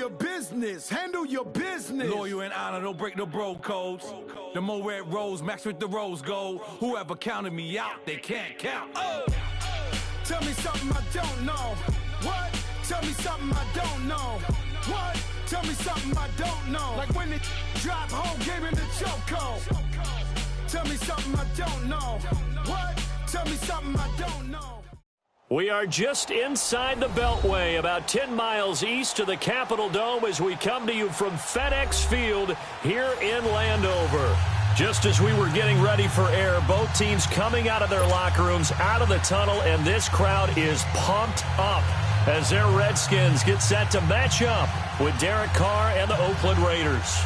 your business. Handle your business. Loyal and honor, don't break the bro codes. The more red rose, max with the rose gold. Whoever counted me out, they can't count. Oh! Tell me something I don't know. What? Tell me something I don't know. What? Tell me something I don't know. Like when it drop home, gave him the chokehold. Tell me something I don't know. What? Tell me something I don't know. We are just inside the Beltway, about 10 miles east of the Capitol Dome as we come to you from FedEx Field here in Landover. Just as we were getting ready for air, both teams coming out of their locker rooms, out of the tunnel, and this crowd is pumped up as their Redskins get set to match up with Derek Carr and the Oakland Raiders.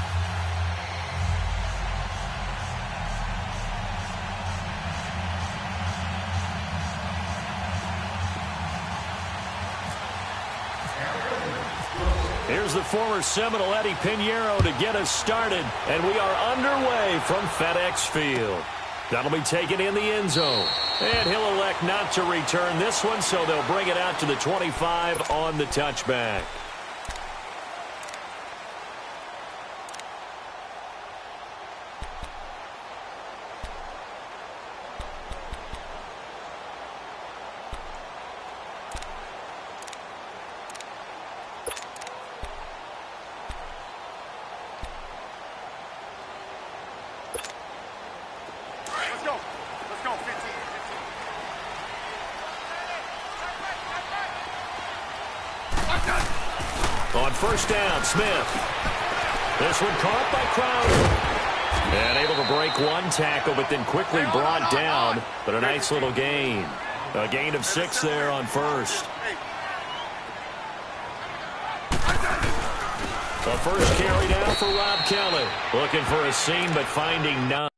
Here's the former Seminole Eddie Pinheiro to get us started, and we are underway from FedEx Field. That'll be taken in the end zone, and he'll elect not to return this one, so they'll bring it out to the 25 on the touchback. On first down, Smith. This one caught by Crowder. And able to break one tackle, but then quickly brought down. But a nice little gain. A gain of 6 there on first. The first carry down for Rob Kelly. Looking for a seam, but finding none.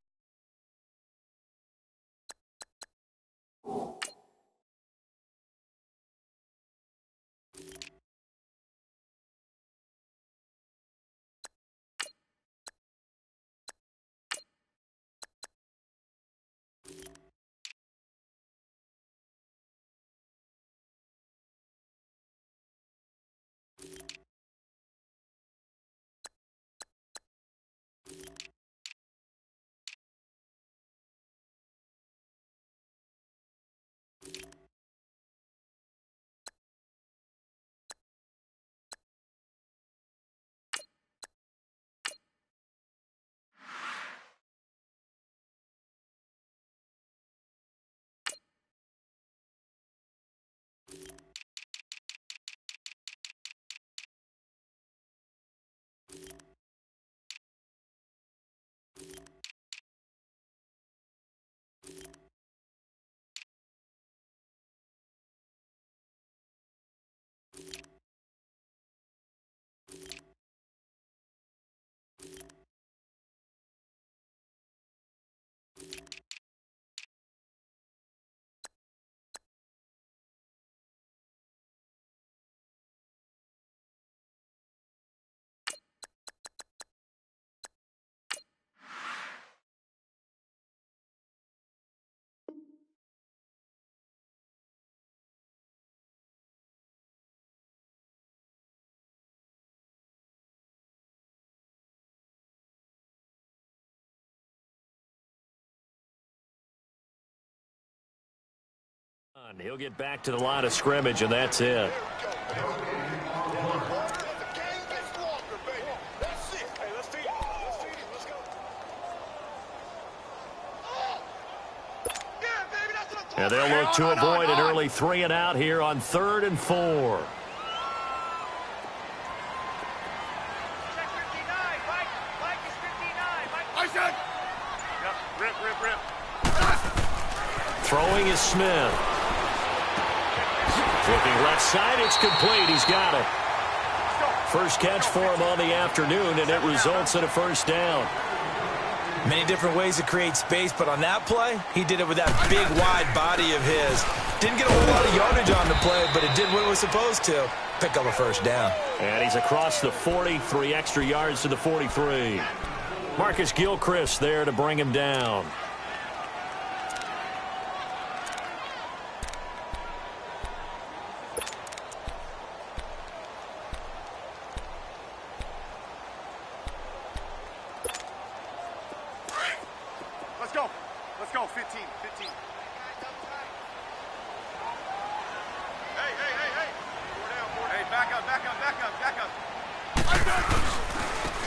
He'll get back to the line of scrimmage, and that's it. And they'll look to avoid an early 3 and out here on 3rd and 4. Throwing is Smith. Looking left side, it's complete. He's got it. First catch for him on the afternoon, and it results in a first down. Many different ways to create space, but on that play, he did it with that big, wide body of his. Didn't get a whole lot of yardage on the play, but it did what it was supposed to. Pick up a first down. And he's across the 40, 3 extra yards to the 43. Marcus Gilchrist there to bring him down.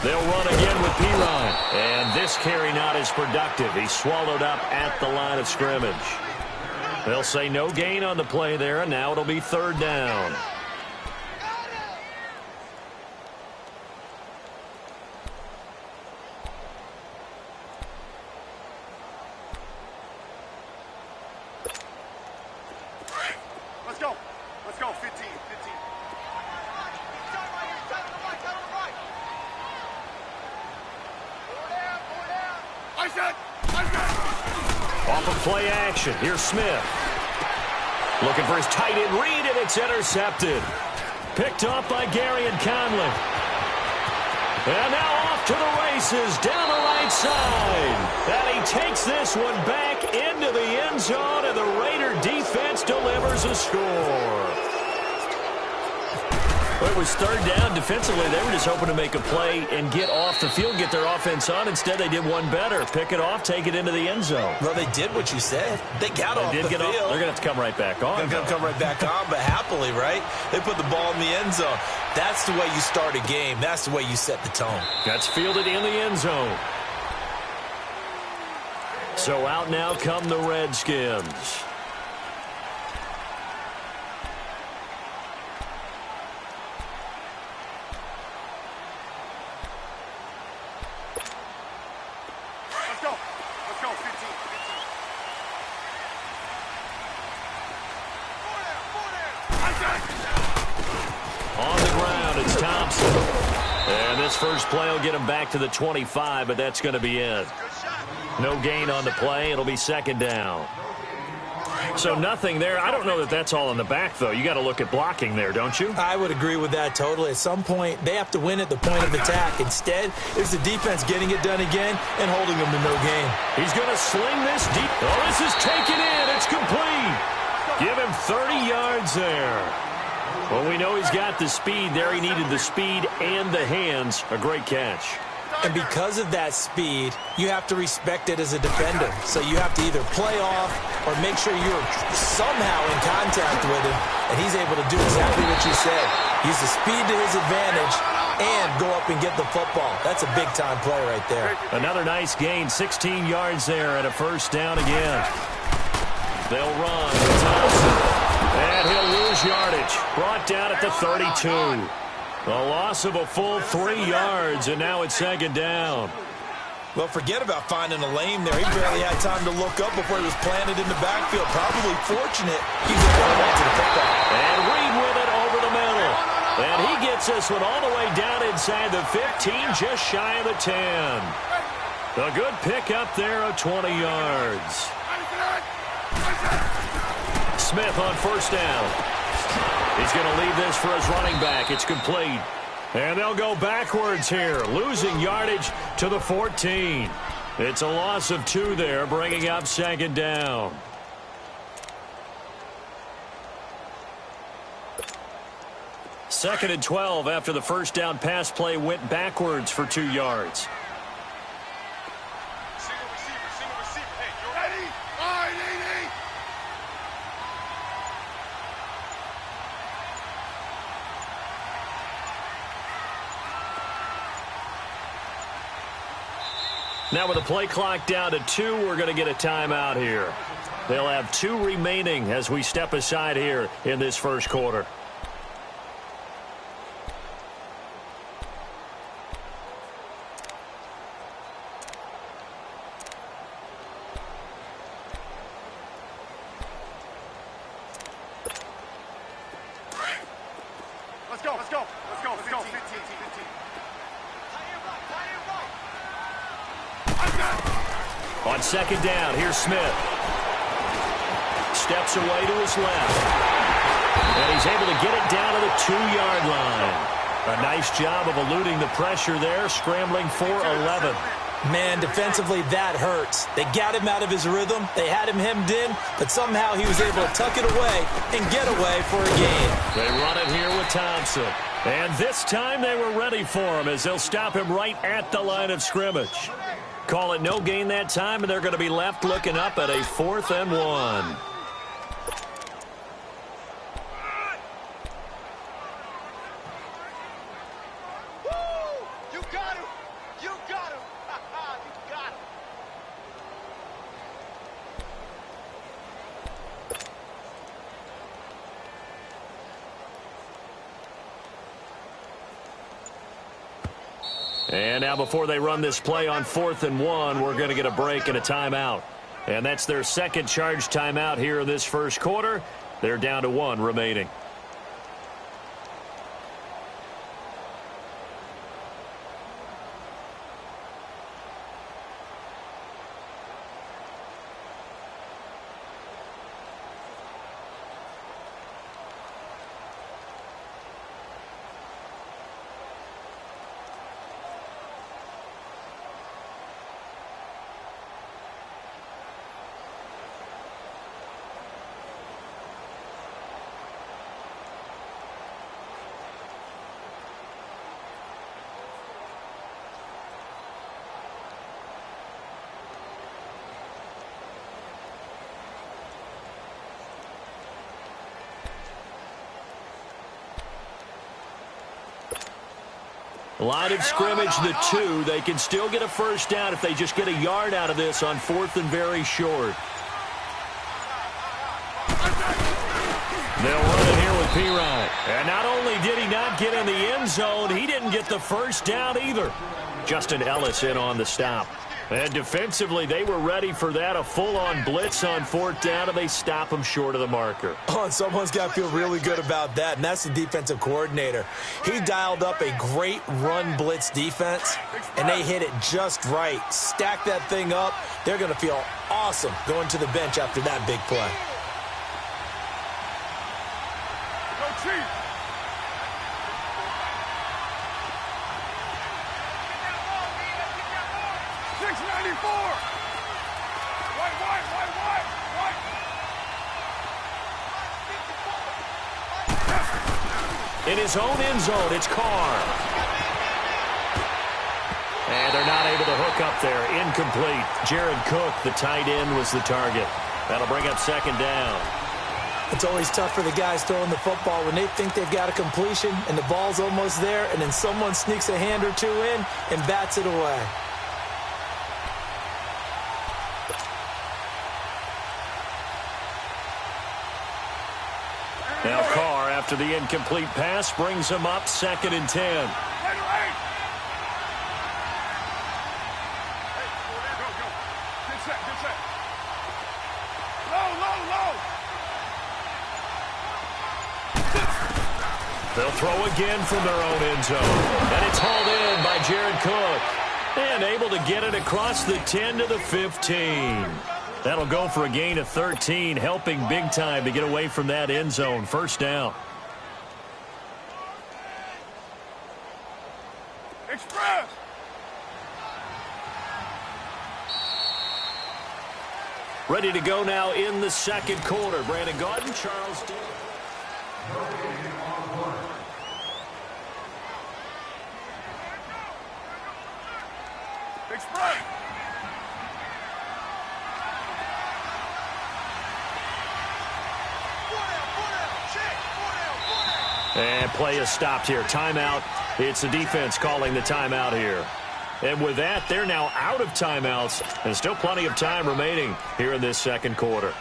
They'll run again with Pirine. And this carry not as productive. He's swallowed up at the line of scrimmage. They'll say no gain on the play there, and now it'll be third down. Let's go. Let's go. 15. Off of play action. Here's Smith. Looking for his tight end read, and it's intercepted. Picked off by Gary and Conley. And now off to the races down the right side. And he takes this one back into the end zone, and the Raider defense delivers a score. Well, it was third down. Defensively, they were just hoping to make a play and get off the field, get their offense on. Instead, they did one better. Pick it off, take it into the end zone. Well, they did what you said. They got off the field. They're going to have to come right back on. They're going to come right back on, but happily, right? They put the ball in the end zone. That's the way you start a game. That's the way you set the tone. That's fielded in the end zone. So out now come the Redskins. On the ground, it's Thompson. And this first play will get him back to the 25, but that's going to be it. No gain on the play. It'll be second down. So nothing there. I don't know that that's all in the back, though. You got to look at blocking there, don't you? I would agree with that totally. At some point, they have to win at the point of attack. Instead, it's the defense getting it done again and holding them to no gain. He's going to sling this deep. Oh, this is taken in. It's complete. Give him 30 yards there. Well, we know he's got the speed there. He needed the speed and the hands. A great catch. And because of that speed, you have to respect it as a defender. So you have to either play off or make sure you're somehow in contact with him, and he's able to do exactly what you said. Use the speed to his advantage and go up and get the football. That's a big-time play right there. Another nice gain, 16 yards there, and a first down again. They'll run with Thompson, and he'll lose yardage. Brought down at the 32. A loss of a full 3 yards, and now it's second down. Well, forget about finding a lane there. He barely had time to look up before he was planted in the backfield. Probably fortunate he was able to hold on to the football. And Reed with it over the middle. And he gets this one all the way down inside the 15, just shy of the 10. A good pickup there of 20 yards. Smith on first down. He's going to leave this for his running back. It's complete. And they'll go backwards here, losing yardage to the 14. It's a loss of 2 there, bringing up second down. Second and 12 after the first down pass play went backwards for 2 yards. Now with the play clock down to 2, we're going to get a timeout here. They'll have 2 remaining as we step aside here in this first quarter. On second down, here's Smith. Steps away to his left. And he's able to get it down to the 2-yard line. A nice job of eluding the pressure there, scrambling for 11. Man, defensively, that hurts. They got him out of his rhythm. They had him hemmed in, but somehow he was able to tuck it away and get away for a gain. They run it here with Thompson. And this time they were ready for him as they'll stop him right at the line of scrimmage. Call it no gain that time, and they're going to be left looking up at a 4th and 1. You got it. And now before they run this play on 4th and 1, we're going to get a break and a timeout. And that's their second charge timeout here in this first quarter. They're down to 1 remaining. Line of scrimmage, the 2. They can still get a first down if they just get a yard out of this on 4th and very short. They'll run it here with P-Ryan. And not only did he not get in the end zone, he didn't get the first down either. Justin Ellis in on the stop. And defensively, they were ready for that, a full-on blitz on 4th down, and they stop him short of the marker. Oh, and someone's got to feel really good about that, and that's the defensive coordinator. He dialed up a great run blitz defense, and they hit it just right. Stack that thing up. They're going to feel awesome going to the bench after that big play. Go Chiefs! In his own end zone, it's Carr. And they're not able to hook up there. Incomplete. Jared Cook, the tight end, was the target. That'll bring up second down. It's always tough for the guys throwing the football when they think they've got a completion and the ball's almost there, and then someone sneaks a hand or two in and bats it away. Now Carr, after the incomplete pass, brings him up 2nd and 10. They'll throw again from their own end zone. And it's hauled in by Jared Cook. And able to get it across the 10 to the 15. That'll go for a gain of 13, helping big time to get away from that end zone. First down. Express! Ready to go now in the second quarter. Brandon Garden, Charles Dillon. Express! And play is stopped here. Timeout. It's the defense calling the timeout here. And with that, they're now out of timeouts. And still plenty of time remaining here in this second quarter.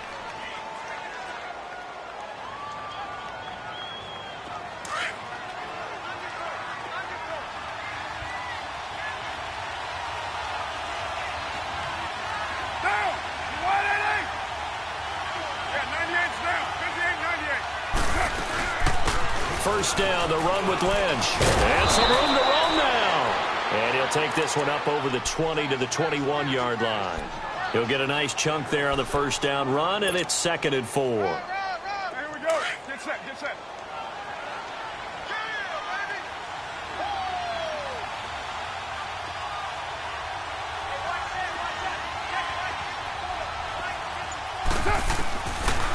First down, the run with Lynch. And some room to roam now. And he'll take this one up over the 20 to the 21-yard line. He'll get a nice chunk there on the first down run, and it's 2nd and 4. Here we go. Get set, get set.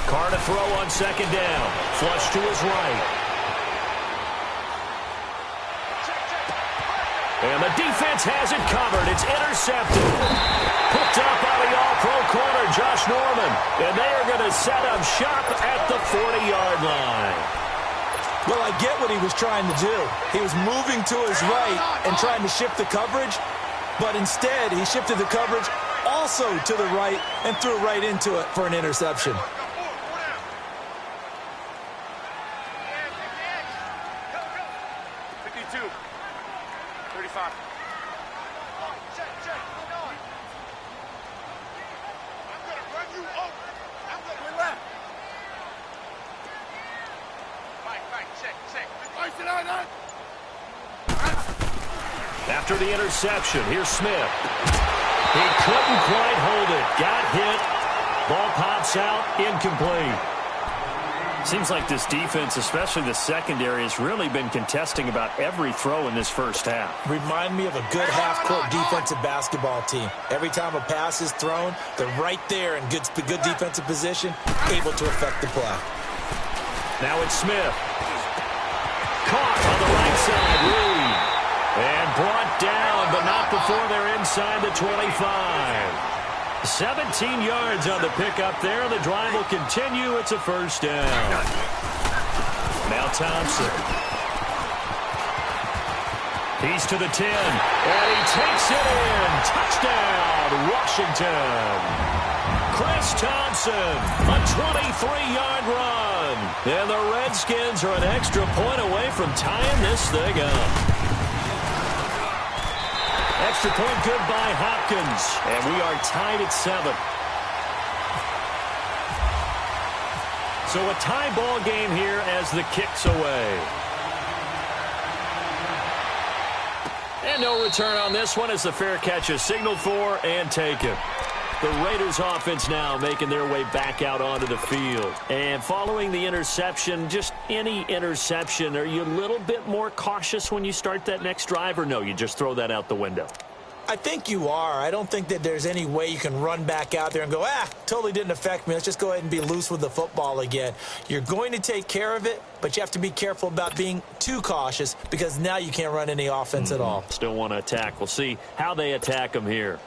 Carr to throw on second down. Flush to his right. And the defense has it covered. It's intercepted. Hooked up by the all-pro corner, Josh Norman. And they are going to set up shop at the 40-yard line. Well, I get what he was trying to do. He was moving to his right and trying to shift the coverage. But instead, he shifted the coverage also to the right and threw right into it for an interception. After the interception, here's Smith. He couldn't quite hold it. Got hit. Ball pops out. Incomplete. Seems like this defense, especially the secondary, has really been contesting about every throw in this first half. Remind me of a good half-court defensive basketball team. Every time a pass is thrown, they're right there in good defensive position, able to affect the play. Now it's Smith. Caught on the right side. Reed. And brought down, but not before they're inside the 25. 17 yards on the pickup there. The drive will continue. It's a first down. Now Thompson. He's to the 10. And he takes it in. Touchdown, Washington. Chris Thompson, a 23-yard run. And the Redskins are an extra point away from tying this thing up. Extra point good by Hopkins. And we are tied at 7. So a tie ball game here as the kick's away. And no return on this one as the fair catch is signaled for and taken. The Raiders offense now making their way back out onto the field. And following the interception, just any interception, are you a little bit more cautious when you start that next drive, or no, you just throw that out the window? I think you are. I don't think that there's any way you can run back out there and go, totally didn't affect me. Let's just go ahead and be loose with the football again. You're going to take care of it, but you have to be careful about being too cautious because now you can't run any offense at all. Still want to attack. We'll see how they attack them here.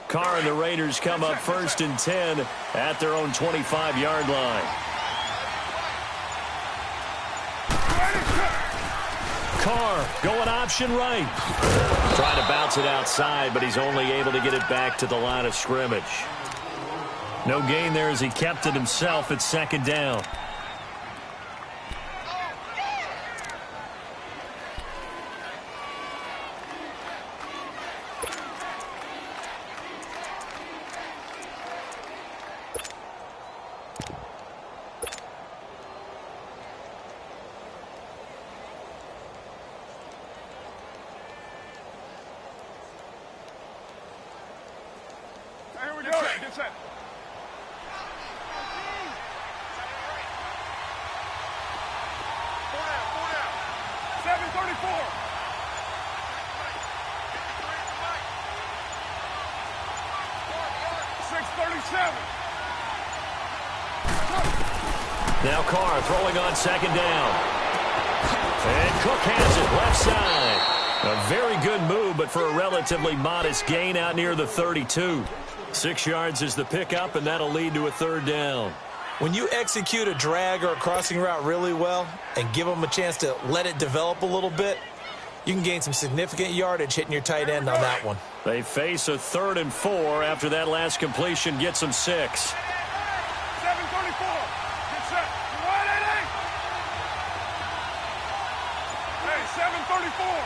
Carr and the Raiders come up 1st and 10 at their own 25-yard line. Carr going option right. Trying to bounce it outside, but he's only able to get it back to the line of scrimmage. No gain there as he kept it himself at 2nd down. Now Carr throwing on 2nd down. And Cook has it left side. A very good move, but for a relatively modest gain out near the 32. 6 yards is the pickup, and that'll lead to a 3rd down. When you execute a drag or a crossing route really well and give them a chance to let it develop a little bit, you can gain some significant yardage hitting your tight end on that one. They face a 3rd and 4 after that last completion gets them 6. 7:34. Get set. Right, 7:34.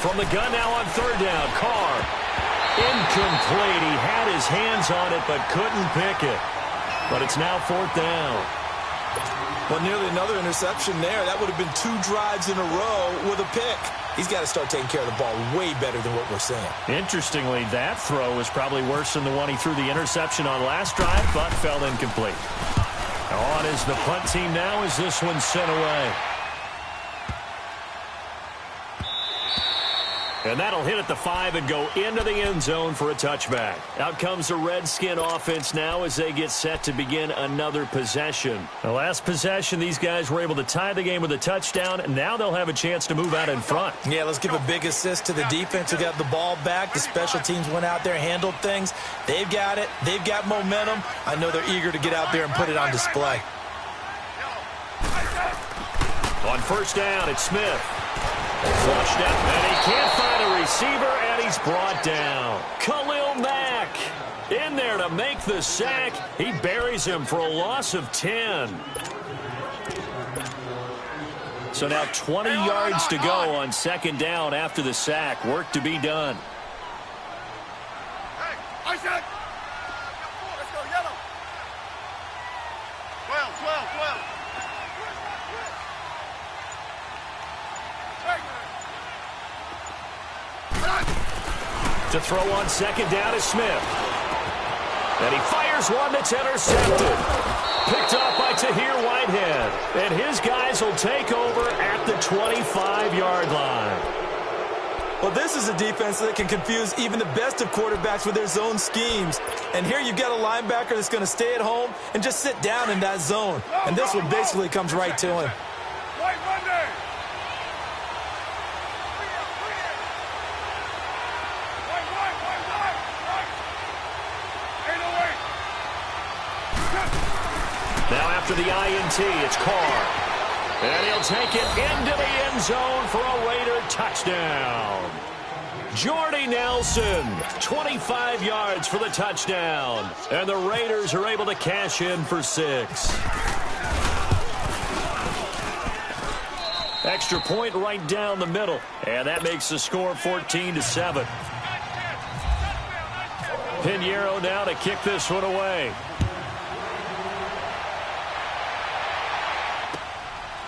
From the gun now on 3rd down. Carr. Incomplete. He had his hands on it but couldn't pick it. But it's now 4th down. Well, nearly another interception there. That would have been 2 drives in a row with a pick. He's got to start taking care of the ball way better than what we're seeing. Interestingly, that throw is probably worse than the one he threw the interception on last drive, but fell incomplete. On is the punt team now as this one's sent away. And that'll hit at the 5 and go into the end zone for a touchback. Out comes the Redskin offense now as they get set to begin another possession. The last possession, these guys were able to tie the game with a touchdown, and now they'll have a chance to move out in front. Yeah, let's give a big assist to the defense who got the ball back. The special teams went out there, handled things. They've got it. They've got momentum. I know they're eager to get out there and put it on display. On 1st down, it's Smith. Flushed out, and he can't find a receiver, and he's brought down. Khalil Mack In there to make the sack. He buries him for a loss of 10. So now 20 yards to go on second down after the sack. Work to be done. Hey, Isaac! Let's go, yellow. 12, 12, 12. To throw on second down is Smith. And he fires one that's intercepted. Picked off by Tahir Whitehead. And his guys will take over at the 25-yard line. Well, this is a defense that can confuse even the best of quarterbacks with their zone schemes. And here you've got a linebacker that's going to stay at home and just sit down in that zone. And this one basically comes right to him. White Monday! Now after the INT, it's Carr. And he'll take it into the end zone for a Raider touchdown. Jordy Nelson, 25 yards for the touchdown. And the Raiders are able to cash in for 6. Extra point right down the middle. And that makes the score 14-7. Pinheiro now to kick this one away.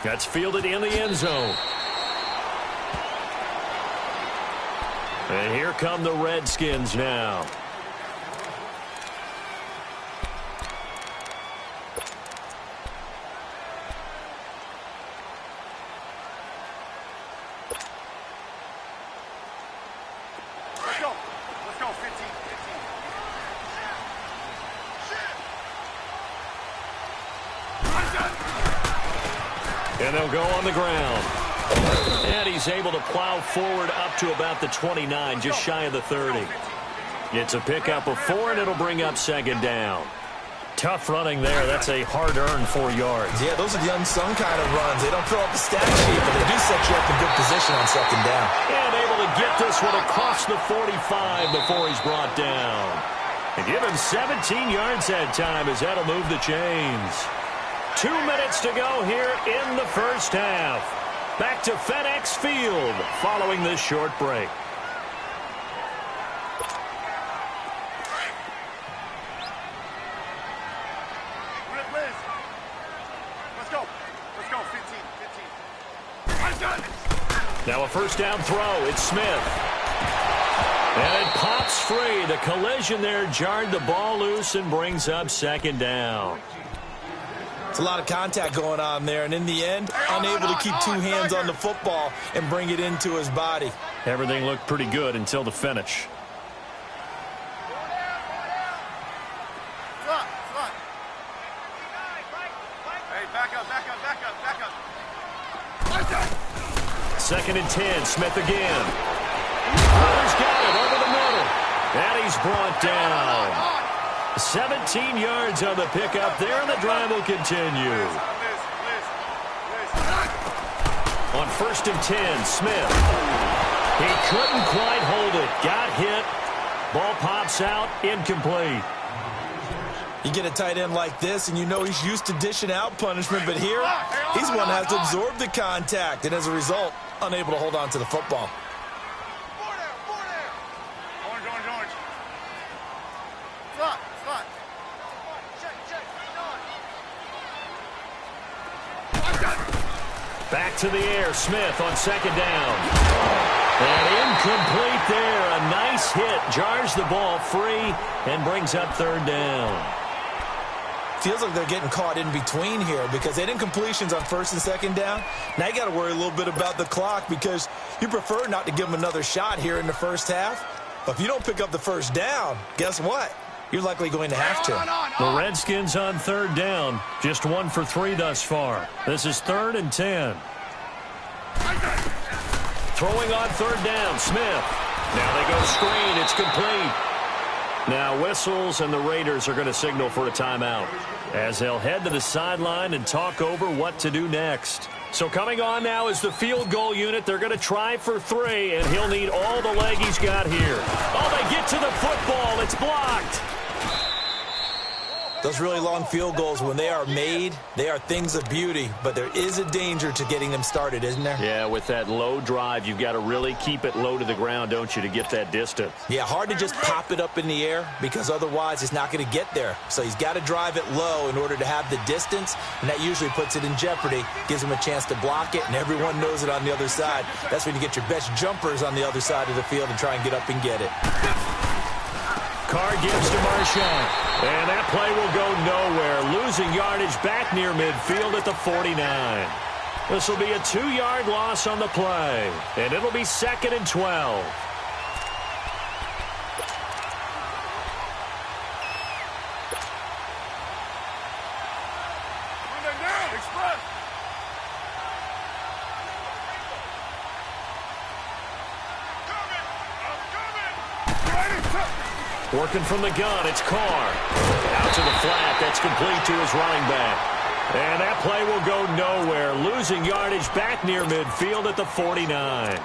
That's fielded in the end zone. And here come the Redskins now. Let's go. Let's go, 15. And they'll go on the ground. And he's able to plow forward up to about the 29, just shy of the 30. It's a pickup of 4, and it'll bring up second down. Tough running there. That's a hard-earned 4 yards. Yeah, those are the unsung kind of runs. They don't fill up the stat sheet, but they do set you up in good position on second down. And able to get this one across the 45 before he's brought down. And give him 17 yards that time as that'll move the chains. 2 minutes to go here in the first half. Back to FedEx Field following this short break. Let's go. Let's go, 15. Now a first down throw. It's Smith. And it pops free. The collision there jarred the ball loose and brings up second down. It's a lot of contact going on there, and in the end, unable to keep 2 hands on the football and bring it into his body. Everything looked pretty good until the finish. Hey, back up. Second and 10, Smith again. He's got it over the middle. And he's brought down. 17 yards on the pickup there, and the drive will continue. On first and 10, Smith. He couldn't quite hold it. Got hit. Ball pops out, incomplete. You get a tight end like this, and you know he's used to dishing out punishment, but here, he's one that has to absorb the contact, and as a result, unable to hold on to the football. Orange. Slot. Back to the air, Smith on second down. And incomplete there. A nice hit. Jars the ball free and brings up third down. Feels like they're getting caught in between here because they didn't completions on first and second down. Now you got to worry a little bit about the clock because you prefer not to give them another shot here in the first half. But if you don't pick up the first down, guess what? You're likely going to have to. The Redskins on third down. Just 1 for 3 thus far. This is 3rd and 10. Throwing on third down, Smith. Now they go screen. It's complete. Now whistles, and the Raiders are going to signal for a timeout as they'll head to the sideline and talk over what to do next. So coming on now is the field goal unit. They're going to try for 3, and he'll need all the leg he's got here. Oh, they get to the football. It's blocked. Those really long field goals, when they are made, they are things of beauty, but there is a danger to getting them started, isn't there? Yeah, with that low drive, you've got to really keep it low to the ground, don't you, to get that distance? Yeah, hard to just pop it up in the air because otherwise it's not going to get there. So he's got to drive it low in order to have the distance, and that usually puts it in jeopardy, gives him a chance to block it, and everyone knows it on the other side. That's when you get your best jumpers on the other side of the field and try and get up and get it. Carr gives to Marchand, and that play will go nowhere, losing yardage back near midfield at the 49. This will be a 2-yard loss on the play, and it'll be 2nd and 12. Working from the gun, it's Carr. Out to the flat, that's complete to his running back. And that play will go nowhere, losing yardage back near midfield at the 49.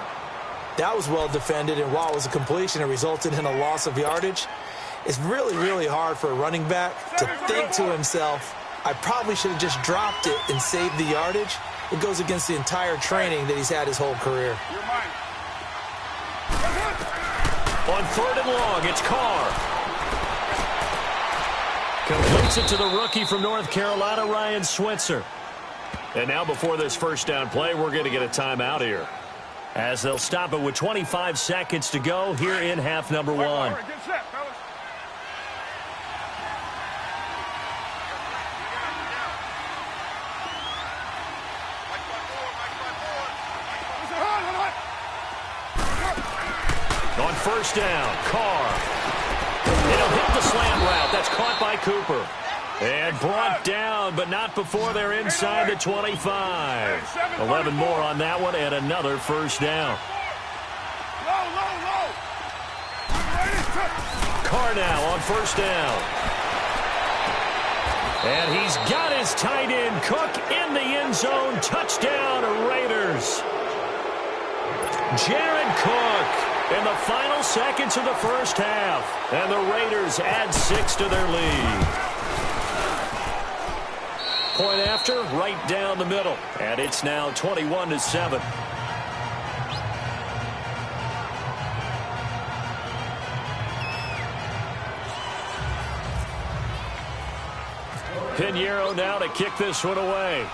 That was well defended, and while it was a completion, it resulted in a loss of yardage. It's really, really hard for a running back to think to himself, I probably should have just dropped it and saved the yardage. It goes against the entire training that he's had his whole career. On 3rd and long, it's Carr. Completes it to the rookie from North Carolina, Ryan Switzer. And now before this first down play, we're going to get a timeout here, as they'll stop it with 25 seconds to go here in half number 1. On first down, Carr. It'll hit the slant route. That's caught by Cooper. And brought down, but not before they're inside the 25. 11 more on that one, and another first down. Carr now on first down. And he's got his tight end, Cook, in the end zone. Touchdown, Raiders. Jared Cook in the final seconds of the first half. And the Raiders add 6 to their lead. Point after, right down the middle. And it's now 21-7. Pinheiro now to kick this one away.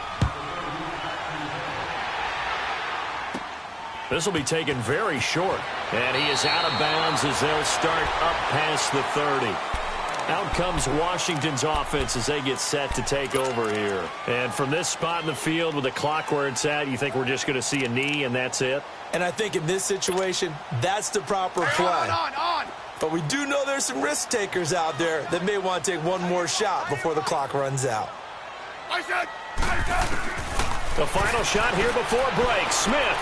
This will be taken very short. And he is out of bounds as they'll start up past the 30. Out comes Washington's offense as they get set to take over here. And from this spot in the field with the clock where it's at, you think we're just going to see a knee and that's it? And I think in this situation, that's the proper play. On. But we do know there's some risk takers out there that may want to take one more shot before the clock runs out. The final shot here before break. Smith.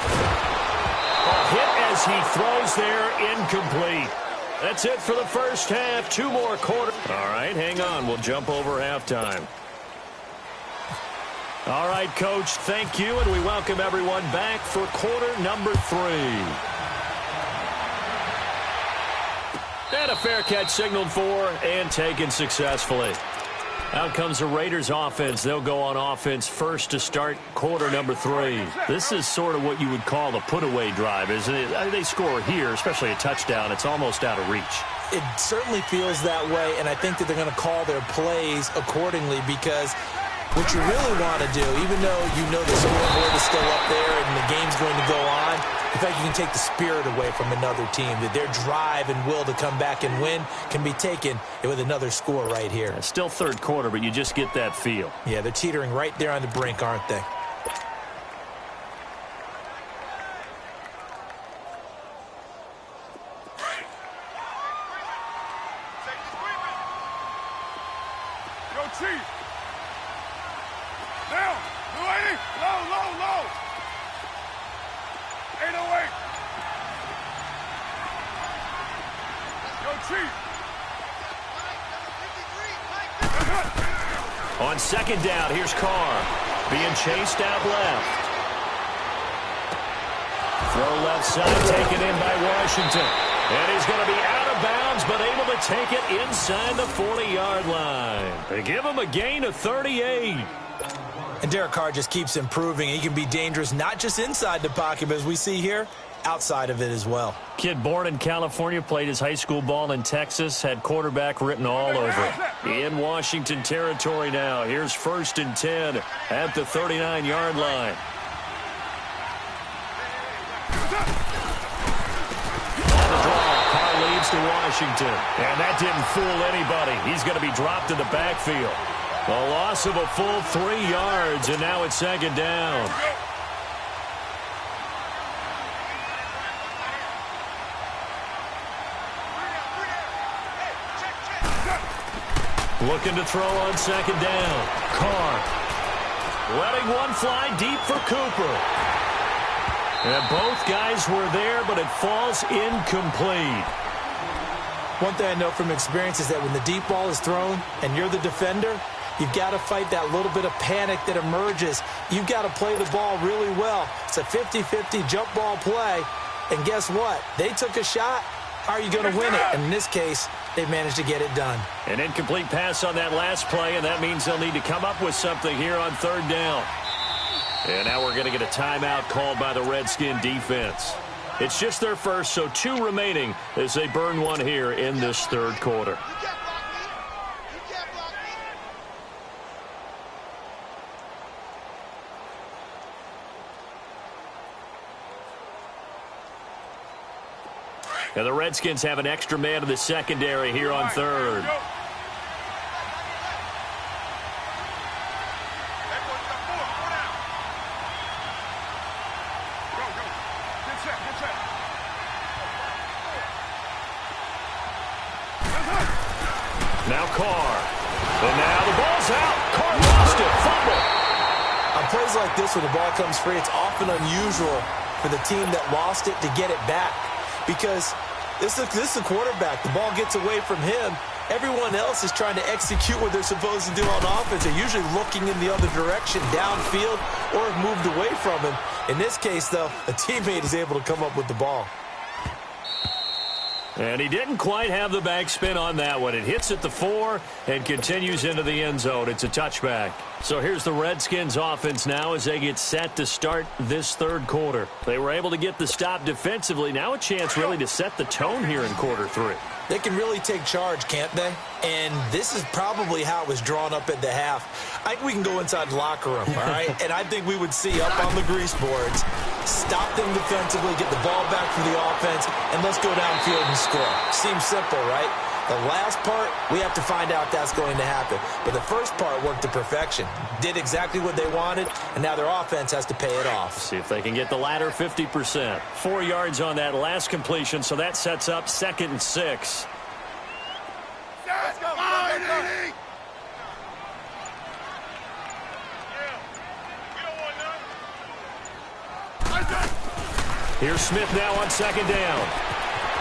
A hit as he throws there, incomplete. That's it for the first half. 2 more quarters. All right, hang on. We'll jump over halftime. All right, Coach, thank you, and we welcome everyone back for quarter number 3. And a fair catch signaled for and taken successfully. Out comes the Raiders offense. They'll go on offense first to start quarter number 3. This is sort of what you would call the put-away drive, isn't it? They score here, especially a touchdown. It's almost out of reach. It certainly feels that way, and I think that they're going to call their plays accordingly because what you really want to do, even though you know the scoreboard is still up there and the game's going to go on, in fact, you can take the spirit away from another team, that their drive and will to come back and win can be taken with another score right here. It's still third quarter, but you just get that feel. Yeah, they're teetering right there on the brink, aren't they? Go Chief! Down! 280! Low! 808! Go Chief! On second down, here's Carr. Being chased out left. Throw left side, taken in by Washington. And he's going to be out of bounds, but able to take it inside the 40-yard line. They give him a gain of 38. And Derek Carr just keeps improving. He can be dangerous not just inside the pocket, but as we see here, outside of it as well. Kid born in California, played his high school ball in Texas, had quarterback written all over. In Washington territory now. Here's 1st and 10 at the 39-yard line. On the draw, Carr leads to Washington. And that didn't fool anybody. He's going to be dropped in the backfield. A loss of a full 3 yards, and now it's 2nd down. Looking to throw on 2nd down. Carr letting one fly deep for Cooper. And both guys were there, but it falls incomplete. One thing I know from experience is that when the deep ball is thrown and you're the defender, you've got to fight that little bit of panic that emerges. You've got to play the ball really well. It's a 50-50 jump ball play. And guess what? They took a shot. How are you going to win it? And in this case, they managed to get it done. An incomplete pass on that last play, and that means they'll need to come up with something here on 3rd down. And now we're going to get a timeout called by the Redskin defense. It's just their first, so 2 remaining as they burn one here in this 3rd quarter. And the Redskins have an extra man in the secondary here on 3rd. Now Carr. And now the ball's out. Carr lost it. Fumble. On plays like this where the ball comes free, it's often unusual for the team that lost it to get it back. Because this is the quarterback. The ball gets away from him. Everyone else is trying to execute what they're supposed to do on offense. They're usually looking in the other direction, downfield, or have moved away from him. In this case, though, a teammate is able to come up with the ball. And he didn't quite have the backspin on that one. It hits at the 4 and continues into the end zone. It's a touchback. So here's the Redskins offense now as they get set to start this 3rd quarter. They were able to get the stop defensively. Now a chance really to set the tone here in quarter 3. They can really take charge, can't they? And this is probably how it was drawn up at the half. I think we can go inside the locker room, all right? And I think we would see up on the grease boards, stop them defensively, get the ball back for the offense, and let's go downfield and score. Seems simple, right? The last part, we have to find out if that's going to happen. But the first part worked to perfection. Did exactly what they wanted, and now their offense has to pay it off. See if they can get the latter 50%. 4 yards on that last completion, so that sets up 2nd and 6. Let's go. Here's Smith now on 2nd down.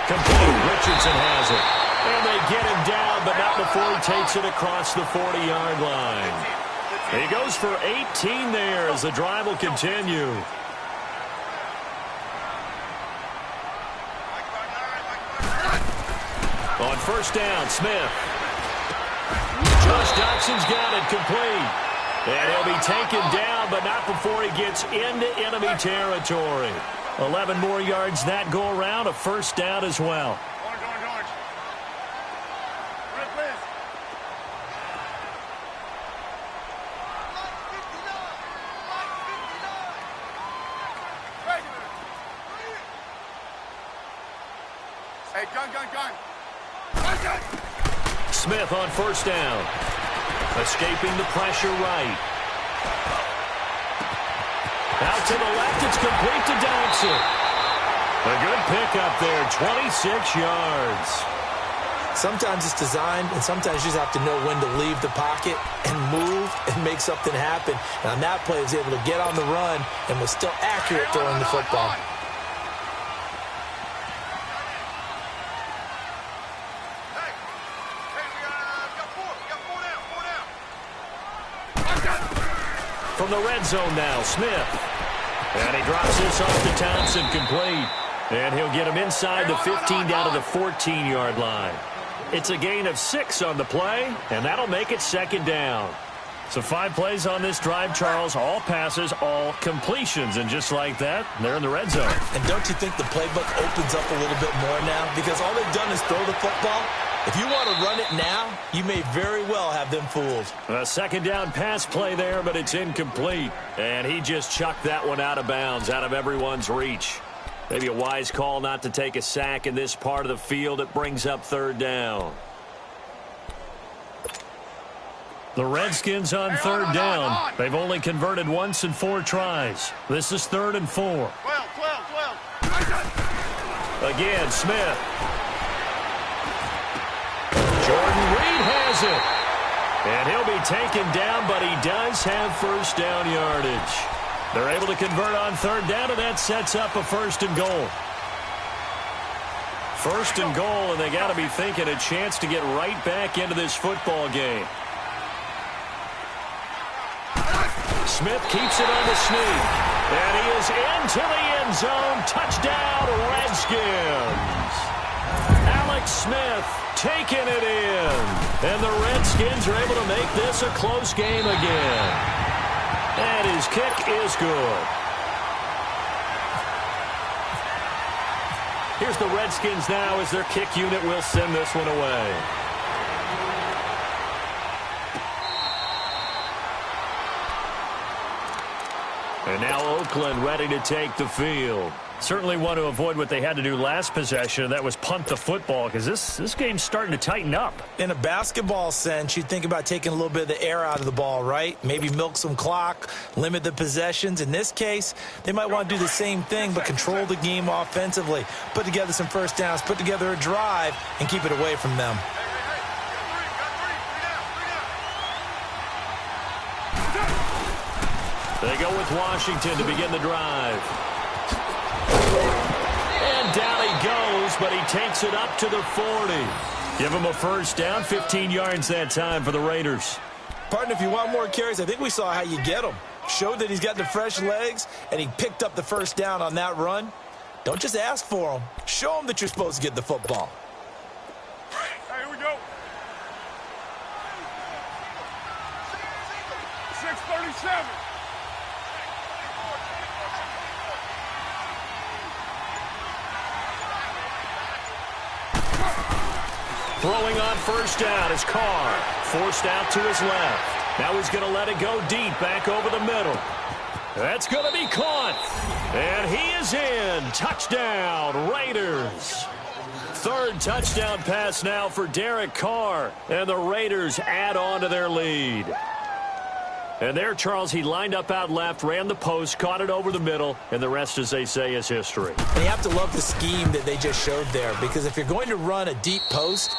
Complete. Richardson has it. And they get him down, but not before he takes it across the 40-yard line. He goes for 18 there as the drive will continue. On 1st down, Smith. Josh Doxson's got it complete. And he'll be taken down, but not before he gets into enemy territory. 11 more yards that go around, a 1st down as well. Hey, gun. Smith on 1st down. Escaping the pressure right. Out to the left, it's complete to Doxson. A good pickup there, 26 yards. Sometimes it's designed, and sometimes you just have to know when to leave the pocket and move and make something happen. And on that play, he was able to get on the run and was still accurate throwing the football. From the red zone now, Smith. And he drops this off to Thompson, complete. And he'll get him inside the 15 down to the 14-yard line. It's a gain of 6 on the play, and that'll make it second down. So 5 plays on this drive, Charles. All passes, all completions. And just like that, they're in the red zone. And don't you think the playbook opens up a little bit more now? Because all they've done is throw the football. If you want to run it now, you may very well have them fooled. A second down pass play there, but it's incomplete. And he just chucked that one out of bounds, out of everyone's reach. Maybe a wise call not to take a sack in this part of the field. It brings up third down. The Redskins on third down. They've only converted once in 4 tries. This is 3rd and 4. 12. Again, Smith. Jordan Reed has it. And he'll be taken down, but he does have first down yardage. They're able to convert on third down, and that sets up a 1st and goal. 1st and goal, and they got to be thinking a chance to get right back into this football game. Smith keeps it on the sneak. And he is into the end zone. Touchdown, Redskins. Alex Smith taking it in. And the Redskins are able to make this a close game again. And his kick is good. Here's the Redskins now as their kick unit will send this one away. And now Oakland ready to take the field. Certainly want to avoid what they had to do last possession. That was punt the football, because this game's starting to tighten up. In a basketball sense, you think about taking a little bit of the air out of the ball, right? Maybe milk some clock, limit the possessions. In this case, they might want to do the same thing, but control the game offensively. Put together some first downs, put together a drive, and keep it away from them. They go with Washington to begin the drive. And down he goes, but he takes it up to the 40. Give him a first down, 15 yards that time for the Raiders. Partner, if you want more carries, I think we saw how you get them. Showed that he's got the fresh legs, and he picked up the first down on that run. Don't just ask for them. Show them that you're supposed to get the football. Hey, here we go. 6:37. Throwing on first down is Carr. Forced out to his left. Now he's going to let it go deep back over the middle. That's going to be caught. And he is in. Touchdown, Raiders. 3rd touchdown pass now for Derek Carr. And the Raiders add on to their lead. And there, Charles, he lined up out left, ran the post, caught it over the middle, and the rest, as they say, is history. And you have to love the scheme that they just showed there, because if you're going to run a deep post,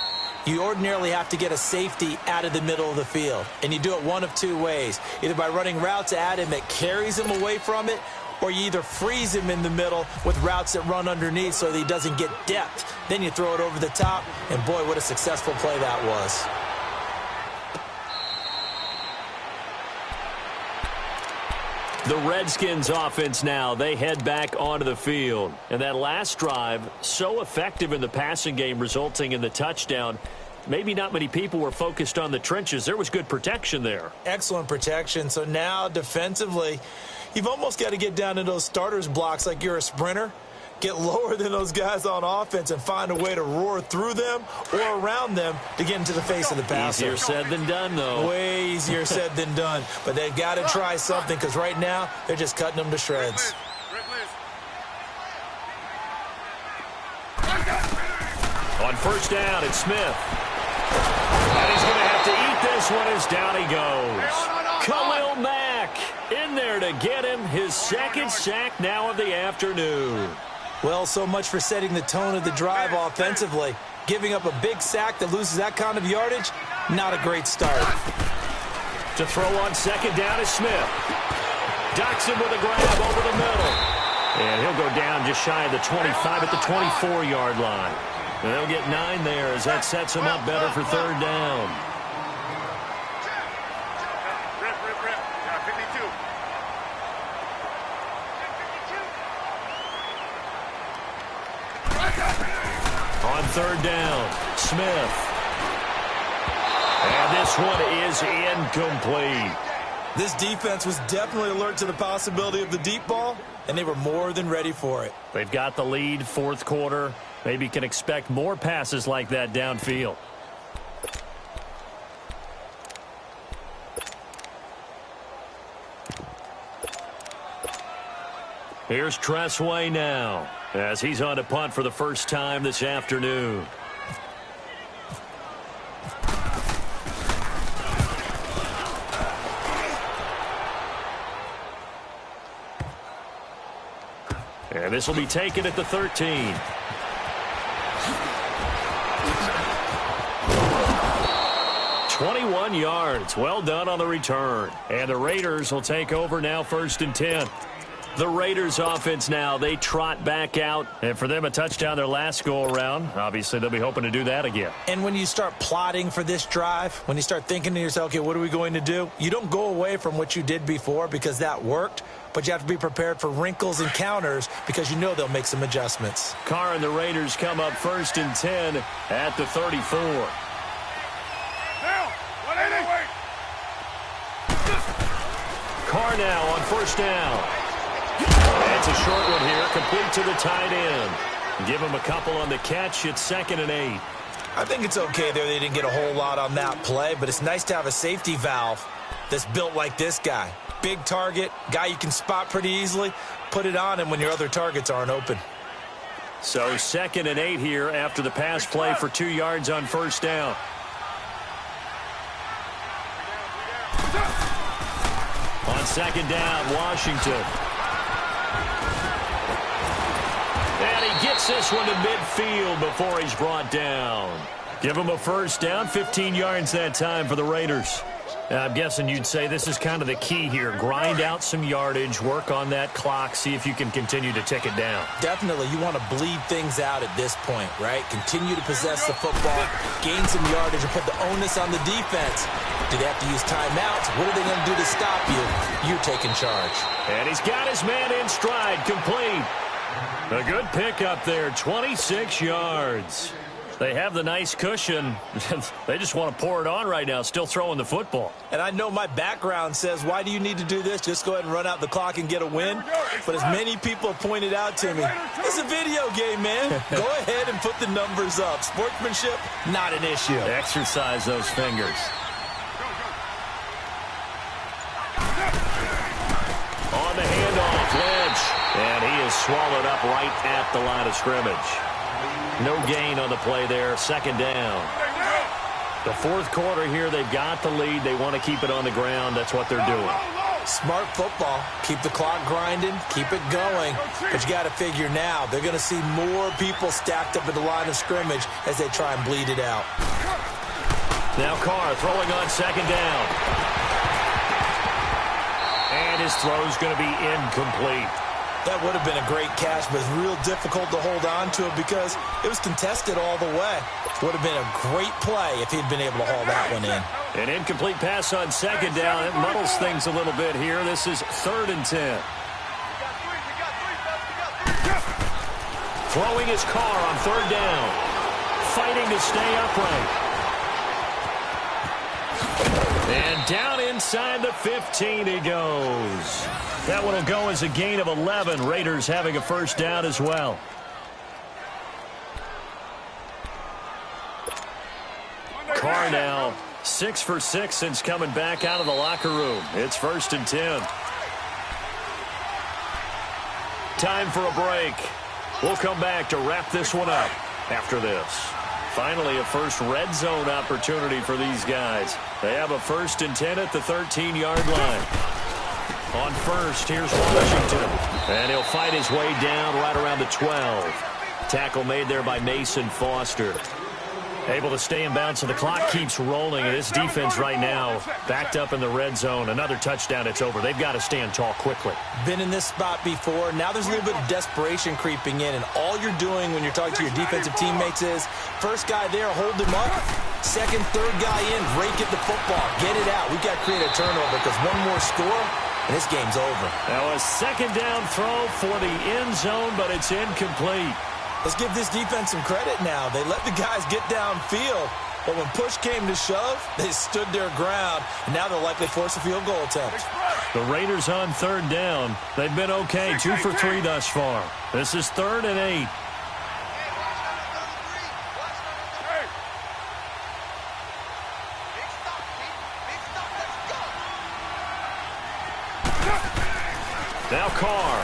you ordinarily have to get a safety out of the middle of the field. And you do it one of 2 ways, either by running routes at him that carries him away from it, or you either freeze him in the middle with routes that run underneath so that he doesn't get depth. Then you throw it over the top, and boy, what a successful play that was. The Redskins offense now, they head back onto the field. And that last drive, so effective in the passing game, resulting in the touchdown. Maybe not many people were focused on the trenches. There was good protection there. Excellent protection. So now defensively, you've almost got to get down to those starters blocks like you're a sprinter. Get lower than those guys on offense and find a way to roar through them or around them to get into the face of the passer. Easier said than done, though. Way easier said than done. But they've got to try something, because right now they're just cutting them to shreds. On first down, it's Smith. And he's going to have to eat this one as down he goes. Khalil Mack in there to get him his 2nd sack now of the afternoon. Well, so much for setting the tone of the drive offensively. Giving up a big sack that loses that kind of yardage, not a great start. To throw on second down is Smith. Docks him with a grab over the middle. And he'll go down just shy of the 25 at the 24-yard line. And they'll get 9 there as that sets him up better for third down. third down. Smith. And this one is incomplete. This defense was definitely alert to the possibility of the deep ball, and they were more than ready for it. They've got the lead, fourth quarter. Maybe can expect more passes like that downfield. Here's Tressway now, as he's on to punt for the first time this afternoon. And this will be taken at the 13. "21 yards. Well done on the return. And the Raiders will take over now, 1st and 10. The Raiders offense now, they trot back out. And for them, a touchdown their last go-around. Obviously, they'll be hoping to do that again. And when you start plotting for this drive, when you start thinking to yourself, okay, what are we going to do? You don't go away from what you did before because that worked. But you have to be prepared for wrinkles and counters because you know they'll make some adjustments. Carr and the Raiders come up 1st and 10 at the 34. Carr now on 1st down. It's a short one here, complete to the tight end. Give him a couple on the catch. It's 2nd and 8. I think it's okay there. They didn't get a whole lot on that play, but it's nice to have a safety valve that's built like this guy. Big target, guy you can spot pretty easily. Put it on him when your other targets aren't open. So 2nd and 8 here after the pass play for 2 yards on 1st down. On 2nd down, Washington. And he gets this one to midfield before he's brought down. Give him a 1st down, 15 yards that time for the Raiders. I'm guessing you'd say this is kind of the key here. Grind out some yardage, work on that clock, see if you can continue to tick it down. Definitely. You want to bleed things out at this point, right? Continue to possess the football, gain some yardage, and put the onus on the defense. Do they have to use timeouts? What are they going to do to stop you? You're taking charge. And he's got his man in stride, complete. A good pickup there, 26 yards. They have the nice cushion. They just want to pour it on right now, still throwing the football. And I know my background says, why do you need to do this? Just go ahead and run out the clock and get a win. But as many people pointed out to me, it's a video game, man. Go ahead and put the numbers up. Sportsmanship, not an issue. Exercise those fingers. On the handoff, Lynch. And he is swallowed up right at the line of scrimmage. No gain on the play there, 2nd down. The fourth quarter here, they've got the lead. They want to keep it on the ground. That's what they're doing. Smart football. Keep the clock grinding. Keep it going. But you got to figure now, they're going to see more people stacked up at the line of scrimmage as they try and bleed it out. Now Carr throwing on 2nd down. And his throw's going to be incomplete. That would have been a great catch, but it's real difficult to hold on to it because it was contested all the way. Would have been a great play if he'd been able to haul that one in. An incomplete pass on 2nd down. It muddles things a little bit here. This is 3rd and 10. Throwing his Carr on 3rd down. Fighting to stay upright. And down inside the 15 he goes. That one will go as a gain of 11. Raiders having a 1st down as well. Carr now 6 for 6 since coming back out of the locker room. It's 1st and 10. Time for a break. We'll come back to wrap this one up after this. Finally, a first red zone opportunity for these guys. They have a 1st and 10 at the 13-yard line. On 1st, here's Washington. And he'll fight his way down right around the 12. Tackle made there by Mason Foster. Able to stay in bounds, so the clock keeps rolling. And this defense right now backed up in the red zone. Another touchdown, it's over. They've got to stand tall quickly. Been in this spot before. Now there's a little bit of desperation creeping in. And all you're doing when you're talking to your defensive teammates is, first guy there, hold him up. Second, third guy in, rake at the football. Get it out. We've got to create a turnover because one more score, and this game's over. Now a 2nd down throw for the end zone, but it's incomplete. Let's give this defense some credit now. They let the guys get downfield, but when push came to shove, they stood their ground, and now they'll likely force a field goal attempt. The Raiders on 3rd down. They've been okay, 2 for 3 thus far. This is 3rd and 8. Now Carr.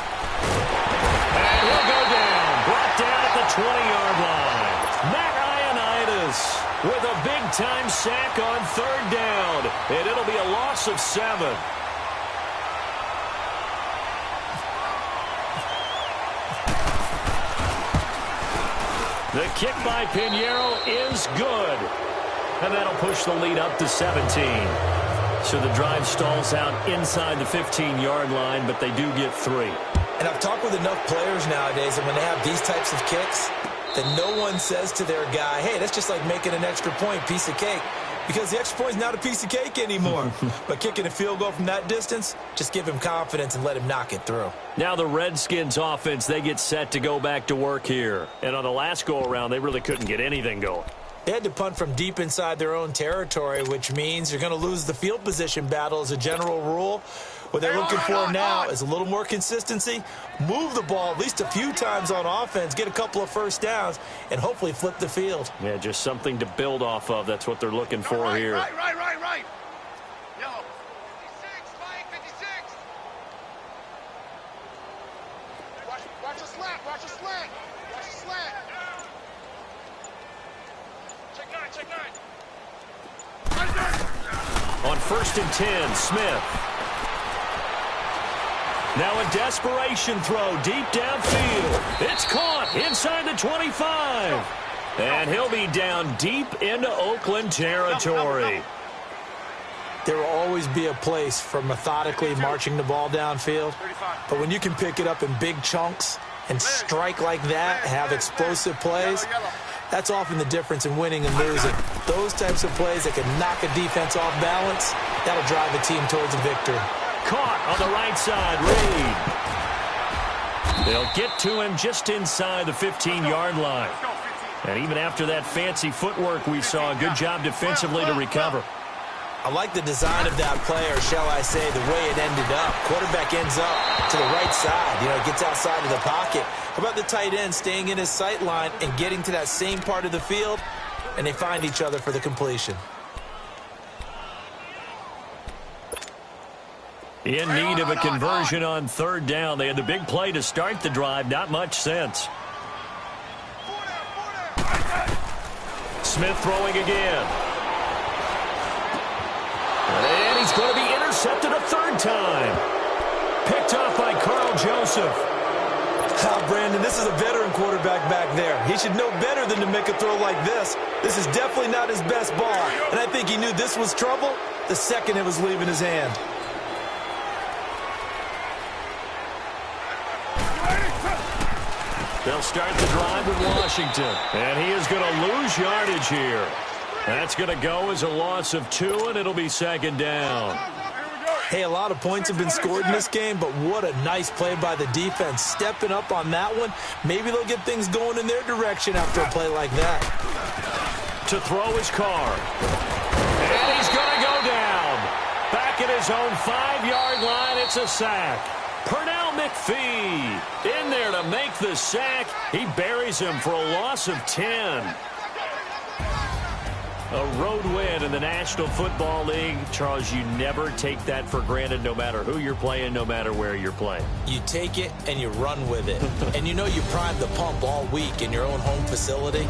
And he'll go down. Brought down at the 20-yard line. Matt Ioannidis with a big-time sack on 3rd down. And it'll be a loss of 7. The kick by Pinheiro is good. And that'll push the lead up to 17. So the drive stalls out inside the 15-yard line, but they do get 3. And I've talked with enough players nowadays, and when they have these types of kicks, that no one says to their guy, hey, that's just like making an extra point, piece of cake. Because the extra point is not a piece of cake anymore. But kicking a field goal from that distance, just give him confidence and let him knock it through. Now the Redskins offense, they get set to go back to work here. And on the last go-around, they really couldn't get anything going. They had to punt from deep inside their own territory, which means you're going to lose the field position battle as a general rule. What they're looking for now is a little more consistency, move the ball at least a few times on offense, get a couple of first downs, and hopefully flip the field. Yeah, just something to build off of. That's what they're looking for here. Right. Yellow. 56, flying 56. Watch the slant. Watch the slant. Check 9. On 1st and 10, Smith. Now a desperation throw deep downfield. It's caught inside the 25. And he'll be down deep into Oakland territory. There will always be a place for methodically marching the ball downfield. But when you can pick it up in big chunks and strike like that, have explosive plays, that's often the difference in winning and losing. Those types of plays that can knock a defense off balance, that'll drive a team towards a victory. Caught on the right side, Reed. They'll get to him just inside the 15-yard line. And even after that fancy footwork we saw, a good job defensively to recover. I like the design of that play, or shall I say the way it ended up. Quarterback ends up to the right side. Gets outside of the pocket. How about the tight end staying in his sight line and getting to that same part of the field, and they find each other for the completion. In need of a conversion on 3rd down. They had the big play to start the drive. Not much sense. Smith throwing again. And he's going to be intercepted a 3rd time. Picked off by Carl Joseph. Brandon, this is a veteran quarterback back there. He should know better than to make a throw like this. This is definitely not his best ball. And I think he knew this was trouble the second it was leaving his hand. They'll start the drive with Washington. And he is going to lose yardage here. That's going to go as a loss of 2, and it'll be 2nd down. Hey, a lot of points have been scored in this game, but what a nice play by the defense. Stepping up on that one, maybe they'll get things going in their direction after a play like that. To throw his Carr. And he's going to go down. Back at his own 5-yard line, it's a sack. Pernell McPhee in there to make the sack. He buries him for a loss of 10. A road win in the National Football League. Charles, you never take that for granted, no matter who you're playing, no matter where you're playing. You take it and you run with it. And you primed the pump all week in your own home facility.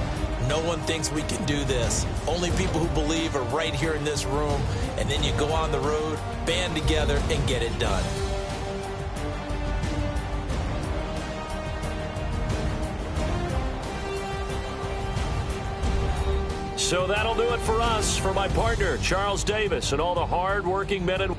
No one thinks we can do this. Only people who believe are right here in this room. And then you go on the road, band together, and get it done. So that'll do it for us. For my partner, Charles Davis, and all the hard-working men and